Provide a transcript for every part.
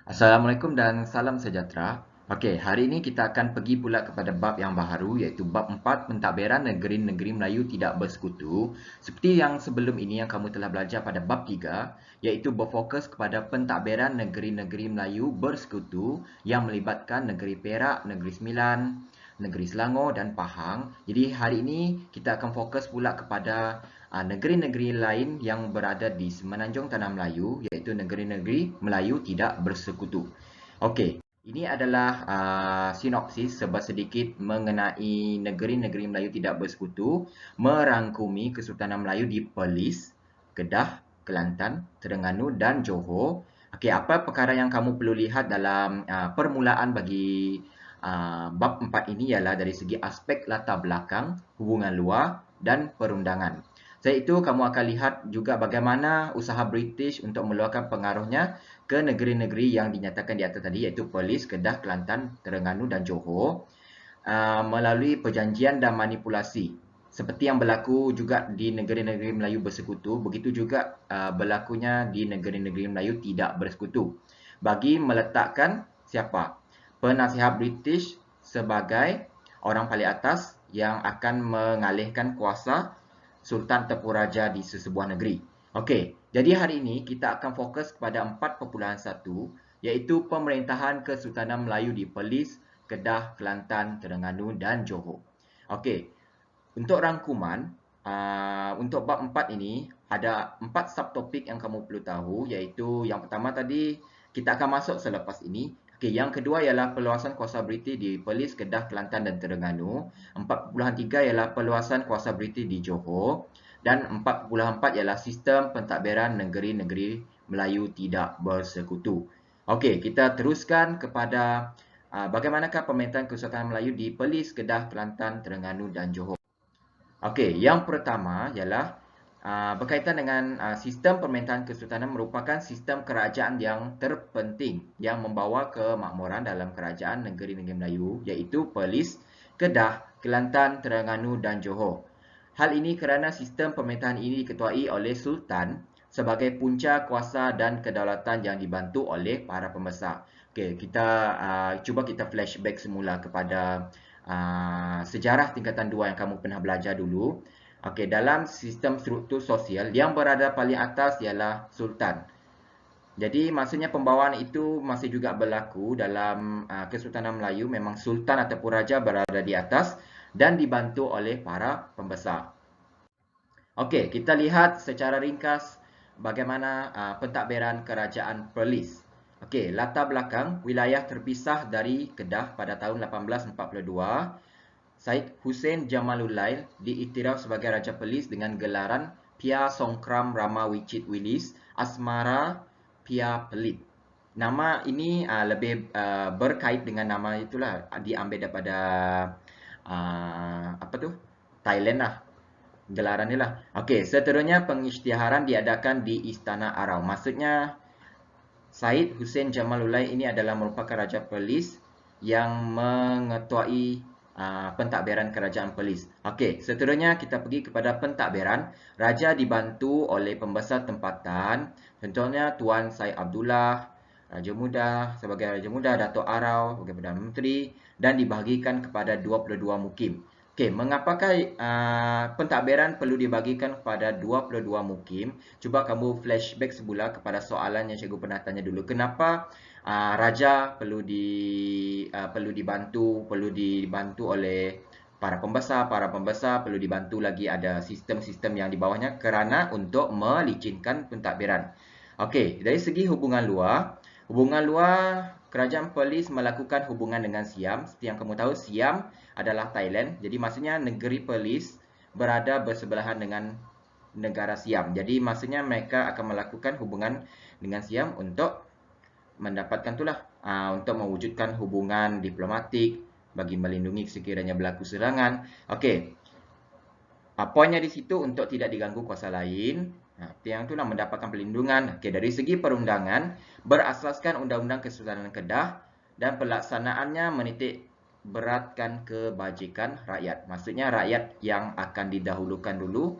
Assalamualaikum dan salam sejahtera. Okey, hari ini kita akan pergi pula kepada bab yang baharu iaitu bab 4 pentadbiran negeri-negeri Melayu tidak bersekutu. Seperti yang sebelum ini yang kamu telah belajar pada bab 3 iaitu berfokus kepada pentadbiran negeri-negeri Melayu bersekutu yang melibatkan negeri Perak, negeri Sembilan, negeri Selangor dan Pahang. Jadi hari ini kita akan fokus pula kepada negeri-negeri lain yang berada di semenanjung Tanah Melayu iaitu negeri-negeri Melayu tidak bersekutu. Okey, ini adalah sinopsis sedikit mengenai negeri-negeri Melayu tidak bersekutu merangkumi Kesultanan Melayu di Perlis, Kedah, Kelantan, Terengganu dan Johor. Okey, apa perkara yang kamu perlu lihat dalam permulaan bagi bab 4 ini ialah dari segi aspek latar belakang, hubungan luar dan perundangan. Selain itu, kamu akan lihat juga bagaimana usaha British untuk meluahkan pengaruhnya ke negeri-negeri yang dinyatakan di atas tadi iaitu Perlis, Kedah, Kelantan, Terengganu dan Johor melalui perjanjian dan manipulasi. Seperti yang berlaku juga di negeri-negeri Melayu bersekutu, begitu juga berlakunya di negeri-negeri Melayu tidak bersekutu. Bagi meletakkan siapa? Penasihat British sebagai orang paling atas yang akan mengalihkan kuasa Sultan ataupun Raja di sesebuah negeri. Okey, jadi hari ini kita akan fokus kepada 4.1 iaitu pemerintahan Kesultanan Melayu di Perlis, Kedah, Kelantan, Terengganu dan Johor. Okey, untuk rangkuman, untuk bab 4 ini ada 4 subtopik yang kamu perlu tahu iaitu yang pertama tadi kita akan masuk selepas ini. Okey, yang kedua ialah perluasan kuasa British di Perlis, Kedah, Kelantan dan Terengganu. 4.3 ialah perluasan kuasa British di Johor dan 4.4 ialah sistem pentadbiran negeri-negeri Melayu tidak bersekutu. Okey, kita teruskan kepada bagaimanakah pemerintahan Kesultanan Melayu di Perlis, Kedah, Kelantan, Terengganu dan Johor. Okey, yang pertama ialah berkaitan dengan sistem pemerintahan kesultanan merupakan sistem kerajaan yang terpenting yang membawa kemakmuran dalam kerajaan negeri-negeri Melayu iaitu Perlis, Kedah, Kelantan, Terengganu dan Johor. Hal ini kerana sistem pemerintahan ini diketuai oleh Sultan sebagai punca kuasa dan kedaulatan yang dibantu oleh para pembesar. Okey, kita cuba kita flashback semula kepada sejarah tingkatan 2 yang kamu pernah belajar dulu. Okey, dalam sistem struktur sosial yang berada paling atas ialah Sultan. Jadi maksudnya pembawaan itu masih juga berlaku dalam Kesultanan Melayu. Memang Sultan ataupun Raja berada di atas dan dibantu oleh para pembesar. Okey, kita lihat secara ringkas bagaimana pentadbiran kerajaan Perlis. Okey, latar belakang wilayah terpisah dari Kedah pada tahun 1842. Syed Hussein Jamalullail diiktiraf sebagai Raja Perlis dengan gelaran Pia Songkram Rama Wicit Wilis Asmara Pia Pelit. Nama ini lebih berkait dengan nama itulah diambil daripada apa tu? Thailand lah. Gelaran ni lah. Okey, seterusnya pengisytiharan diadakan di Istana Arau. Maksudnya Syed Hussein Jamalullail ini adalah merupakan Raja Perlis yang mengetuai pentadbiran kerajaan Perlis. Okey, seterusnya kita pergi kepada pentadbiran. Raja dibantu oleh pembesar tempatan. Contohnya Tuan Syed Abdullah, Raja Muda, sebagai Raja Muda, Datuk Arau sebagai Perdana Menteri dan dibahagikan kepada 22 mukim. Okey, mengapakah pentadbiran perlu dibagikan kepada 22 mukim? Cuba kamu flashback semula kepada soalan yang cikgu pernah tanya dulu. Kenapa raja perlu dibantu oleh para pembesar perlu dibantu lagi ada sistem-sistem yang di bawahnya kerana untuk melicinkan pentadbiran. Okey, dari segi hubungan luar kerajaan Perlis melakukan hubungan dengan Siam. Seperti yang kamu tahu, Siam adalah Thailand. Jadi maksudnya negeri Perlis berada bersebelahan dengan negara Siam. Jadi maksudnya mereka akan melakukan hubungan dengan Siam untuk mendapatkan itulah untuk mewujudkan hubungan diplomatik bagi melindungi sekiranya berlaku serangan. Okey. Poinnya di situ untuk tidak diganggu kuasa lain. Yang itulah mendapatkan perlindungan. Okey, dari segi perundangan berasaskan Undang-Undang Kesultanan Kedah dan pelaksanaannya menitik beratkan kebajikan rakyat. Maksudnya rakyat yang akan didahulukan dulu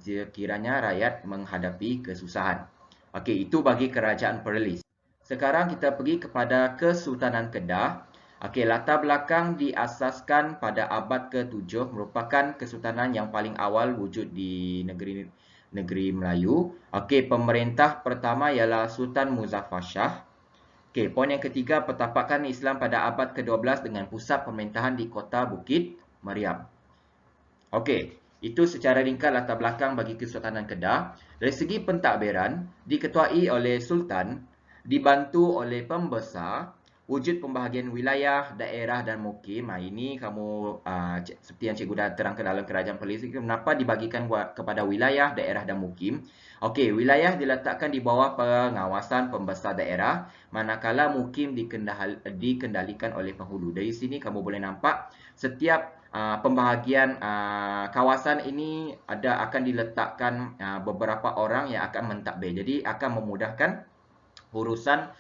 sekiranya rakyat menghadapi kesusahan. Okey, itu bagi kerajaan Perlis. sekarang kita pergi kepada Kesultanan Kedah. Okey, latar belakang diasaskan pada abad ke-7, merupakan kesultanan yang paling awal wujud di negeri Melayu. Okey, pemerintah pertama ialah Sultan Muzaffar Shah. Okey, poin yang ketiga, pertapakan Islam pada abad ke-12 dengan pusat pemerintahan di kota Bukit Mariam. Okey, itu secara ringkas latar belakang bagi Kesultanan Kedah. Dari segi pentadbiran, diketuai oleh Sultan, dibantu oleh pembesar, wujud pembahagian wilayah, daerah dan mukim. Ini kamu seperti yang cikgu dah terangkan dalam kerajaan Perlis, kenapa dibagikan kepada wilayah, daerah dan mukim. Okey, wilayah diletakkan di bawah pengawasan pembesar daerah, manakala mukim dikendalikan oleh penghulu. Dari sini kamu boleh nampak setiap pembahagian kawasan ini akan diletakkan beberapa orang yang akan mentadbir. Jadi akan memudahkan urusan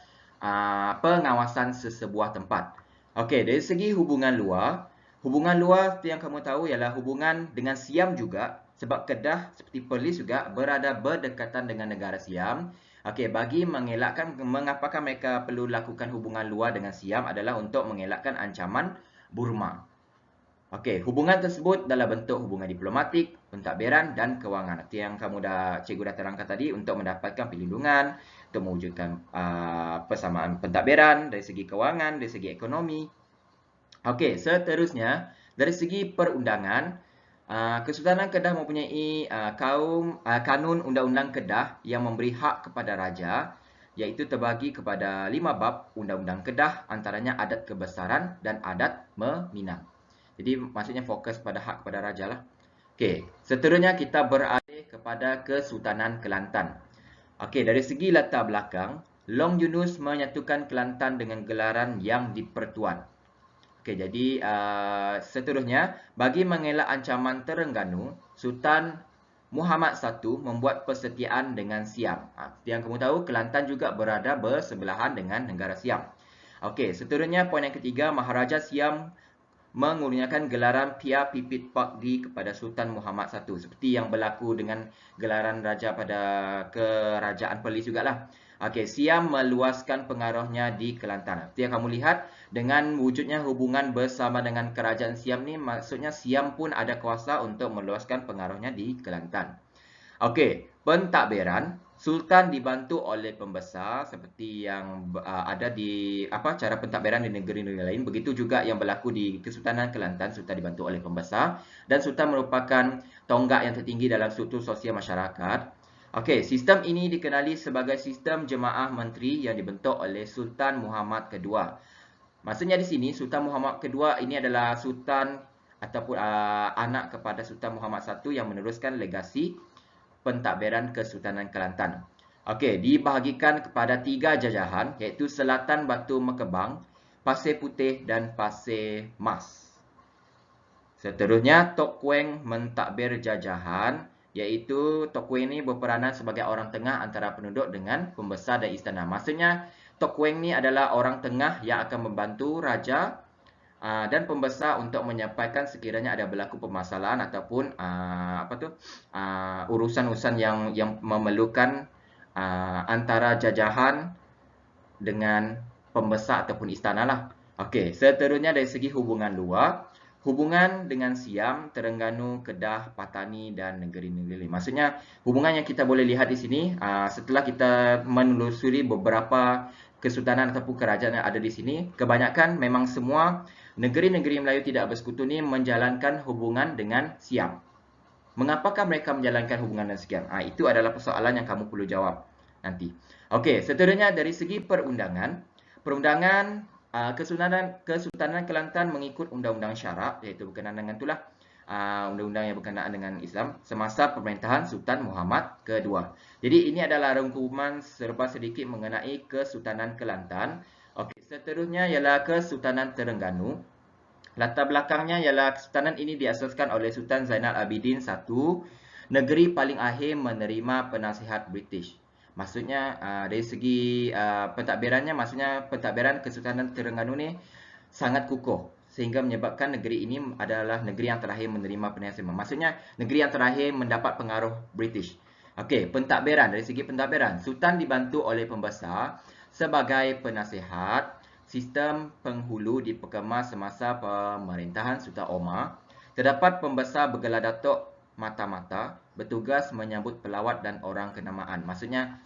pengawasan sesebuah tempat. Okey, dari segi hubungan luar seperti yang kamu tahu ialah hubungan dengan Siam juga, sebab Kedah seperti Perlis juga berada berdekatan dengan negara Siam. Okey, bagi mengelakkan mengapakah mereka perlu lakukan hubungan luar dengan Siam adalah untuk mengelakkan ancaman Burma. Okey, hubungan tersebut dalam bentuk hubungan diplomatik, pentadbiran dan kewangan. Itu yang cikgu dah terangkan tadi, untuk mendapatkan perlindungan, untuk mewujudkan persamaan pentadbiran dari segi kewangan, dari segi ekonomi. Okey, seterusnya dari segi perundangan, Kesultanan Kedah mempunyai kanun Undang-Undang Kedah yang memberi hak kepada raja, iaitu terbagi kepada 5 bab Undang-Undang Kedah, antaranya adat kebesaran dan adat meminang. Jadi maksudnya fokus pada hak kepada raja lah. Okey, seterusnya kita beralih kepada Kesultanan Kelantan. Okey, dari segi latar belakang, Long Yunus menyatukan Kelantan dengan gelaran Yang di-Pertuan. Okey, jadi seterusnya, bagi mengelak ancaman Terengganu, Sultan Muhammad I membuat persetiaan dengan Siam. Yang kamu tahu, Kelantan juga berada bersebelahan dengan negara Siam. Okey, seterusnya poin yang ketiga, Maharaja Siam mengurniakan gelaran Pia Pipit Pakdi kepada Sultan Muhammad I, seperti yang berlaku dengan gelaran raja pada kerajaan Perlis jugalah. Okey, Siam meluaskan pengaruhnya di Kelantan. Seperti yang kamu lihat, dengan wujudnya hubungan bersama dengan kerajaan Siam ni, maksudnya Siam pun ada kuasa untuk meluaskan pengaruhnya di Kelantan. Okey, pentadbiran, Sultan dibantu oleh pembesar seperti yang ada di cara pentadbiran di negeri-negeri lain. Begitu juga yang berlaku di Kesultanan Kelantan, Sultan dibantu oleh pembesar dan Sultan merupakan tonggak yang tertinggi dalam struktur sosial masyarakat. Okey, sistem ini dikenali sebagai sistem jemaah menteri yang dibentuk oleh Sultan Muhammad Kedua. Maksudnya di sini Sultan Muhammad Kedua ini adalah sultan ataupun anak kepada Sultan Muhammad I yang meneruskan legasi pentadbiran Kesultanan Kelantan. Okey, dibahagikan kepada 3 jajahan, iaitu Selatan Batu Mekebang, Pasir Putih dan Pasir Mas. Seterusnya, Tok Kueng mentadbir jajahan, iaitu Tok Kueng ini berperanan sebagai orang tengah antara penduduk dengan pembesar dan istana. Maksudnya, Tok Kueng ni adalah orang tengah yang akan membantu raja dan pembesar untuk menyampaikan sekiranya ada berlaku permasalahan ataupun urusan-urusan yang memerlukan antara jajahan dengan pembesar ataupun istana lah. Okey, seterusnya dari segi hubungan luar, hubungan dengan Siam, Terengganu, Kedah, Patani dan negeri-negeri lain. Maksudnya hubungan yang kita boleh lihat di sini setelah kita menelusuri beberapa kesultanan ataupun kerajaan yang ada di sini, kebanyakan memang semua negeri-negeri Melayu tidak bersekutu ni menjalankan hubungan dengan Siam. Mengapakah mereka menjalankan hubungan dengan Siam? Itu adalah persoalan yang kamu perlu jawab nanti. Okey, seterusnya dari segi perundangan, Kesultanan Kelantan mengikut Undang-Undang Syarak, iaitu berkenaan dengan itulah undang-undang yang berkenaan dengan Islam semasa pemerintahan Sultan Muhammad Kedua. Jadi ini adalah rangkuman serba sedikit mengenai Kesultanan Kelantan. Okey, seterusnya ialah Kesultanan Terengganu. Latar belakangnya ialah kesultanan ini diasaskan oleh Sultan Zainal Abidin I, negeri paling akhir menerima penasihat British. Maksudnya dari segi pentadbirannya, maksudnya pentadbiran Kesultanan Terengganu ni sangat kukuh sehingga menyebabkan negeri ini adalah negeri yang terakhir menerima penasihat. Maksudnya negeri yang terakhir mendapat pengaruh British. Okey, pentadbiran, dari segi pentadbiran, Sultan dibantu oleh pembesar sebagai penasihat sistem penghulu dikemas semasa pemerintahan Sultan Omar. Terdapat pembesar bergelar Datuk Mata-Mata bertugas menyambut pelawat dan orang kenamaan. Maksudnya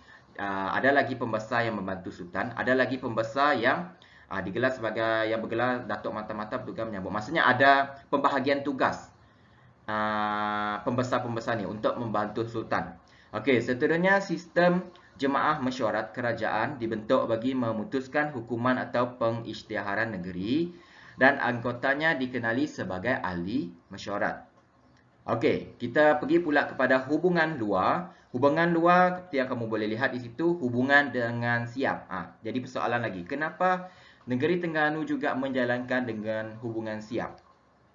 ada lagi pembesar yang membantu Sultan, ada lagi pembesar yang digelar sebagai yang bergelar Datuk Mata-Mata bertugas menyambut. Maksudnya ada pembahagian tugas pembesar-pembesar ni untuk membantu Sultan. Okey, seterusnya sistem jemaah mesyuarat kerajaan dibentuk bagi memutuskan hukuman atau pengisytiharan negeri dan anggotanya dikenali sebagai ahli mesyuarat. Okey, kita pergi pula kepada hubungan luar. Hubungan luar seperti yang kamu boleh lihat di situ, hubungan dengan Siam. Jadi persoalan lagi, kenapa negeri Terengganu juga menjalankan dengan hubungan Siam?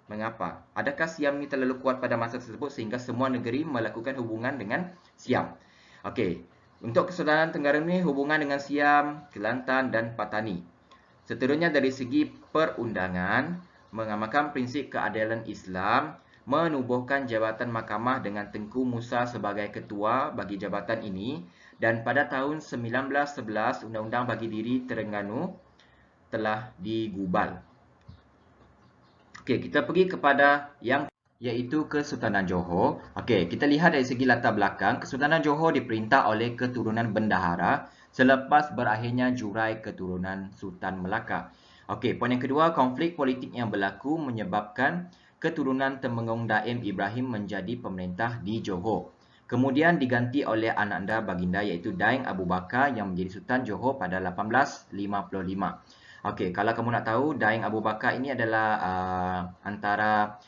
Mengapa? Adakah Siam ni terlalu kuat pada masa tersebut sehingga semua negeri melakukan hubungan dengan Siam? Okey, untuk Kesultanan Terengganu ni hubungan dengan Siam, Kelantan dan Patani. Seterusnya dari segi perundangan, mengamalkan prinsip keadilan Islam, menubuhkan jabatan mahkamah dengan Tengku Musa sebagai ketua bagi jabatan ini dan pada tahun 1911 Undang-Undang Bagi Diri Terengganu telah digubal. Okey, kita pergi kepada yang iaitu Kesultanan Johor. Okey, kita lihat dari segi latar belakang, Kesultanan Johor diperintah oleh keturunan bendahara selepas berakhirnya jurai keturunan Sultan Melaka. Okey, poin yang kedua, konflik politik yang berlaku menyebabkan keturunan Temenggung Daim Ibrahim menjadi pemerintah di Johor. Kemudian diganti oleh anak anda baginda iaitu Daeng Abu Bakar yang menjadi Sultan Johor pada 1855. Okey, kalau kamu nak tahu, Daeng Abu Bakar ini adalah antara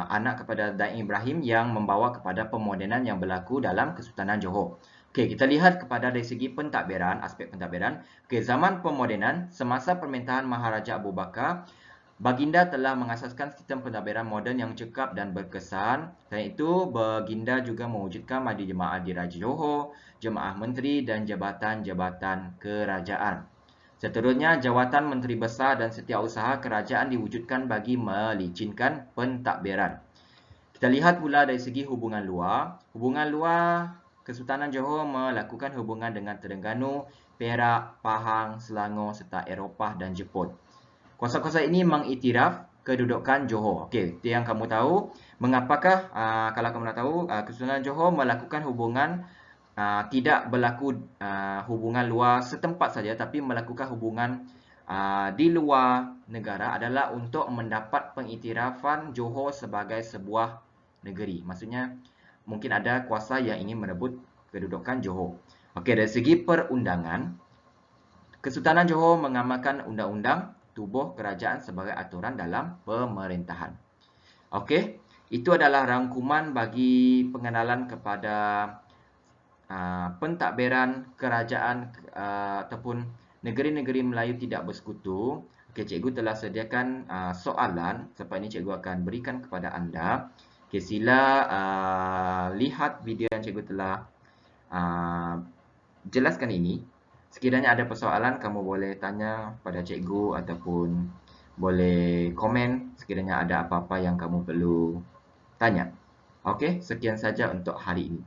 anak kepada Daeng Ibrahim yang membawa kepada pemodenan yang berlaku dalam Kesultanan Johor. Okey, kita lihat kepada dari segi pentadbiran, aspek pentadbiran. Okey, zaman pemodenan, semasa pemerintahan Maharaja Abu Bakar, Baginda telah mengasaskan sistem pentadbiran moden yang cekap dan berkesan. Selain itu, Baginda juga mewujudkan Majlis Jemaah Diraja Johor, Jemaah Menteri dan jabatan-jabatan kerajaan. Seterusnya, jawatan Menteri Besar dan Setiausaha Kerajaan diwujudkan bagi melicinkan pentadbiran. Kita lihat pula dari segi hubungan luar. Hubungan luar, Kesultanan Johor melakukan hubungan dengan Terengganu, Perak, Pahang, Selangor serta Eropah dan Jepun. Kuasa-kuasa ini mengiktiraf kedudukan Johor. Okey, itu yang kamu tahu. Mengapakah, kalau kamu nak tahu, Kesultanan Johor melakukan hubungan tidak berlaku hubungan luar setempat saja tapi melakukan hubungan di luar negara adalah untuk mendapat pengiktirafan Johor sebagai sebuah negeri. Maksudnya mungkin ada kuasa yang ingin merebut kedudukan Johor. Okey, dari segi perundangan, Kesultanan Johor mengamalkan undang-undang tubuh kerajaan sebagai aturan dalam pemerintahan. Okey, itu adalah rangkuman bagi pengenalan kepada pentadbiran kerajaan ataupun negeri-negeri Melayu tidak bersekutu. Okey, cikgu telah sediakan soalan. Sebab ini cikgu akan berikan kepada anda. Okey, sila lihat video yang cikgu telah jelaskan ini. Sekiranya ada persoalan, kamu boleh tanya pada cikgu ataupun boleh komen sekiranya ada apa-apa yang kamu perlu tanya. Okey, sekian saja untuk hari ini.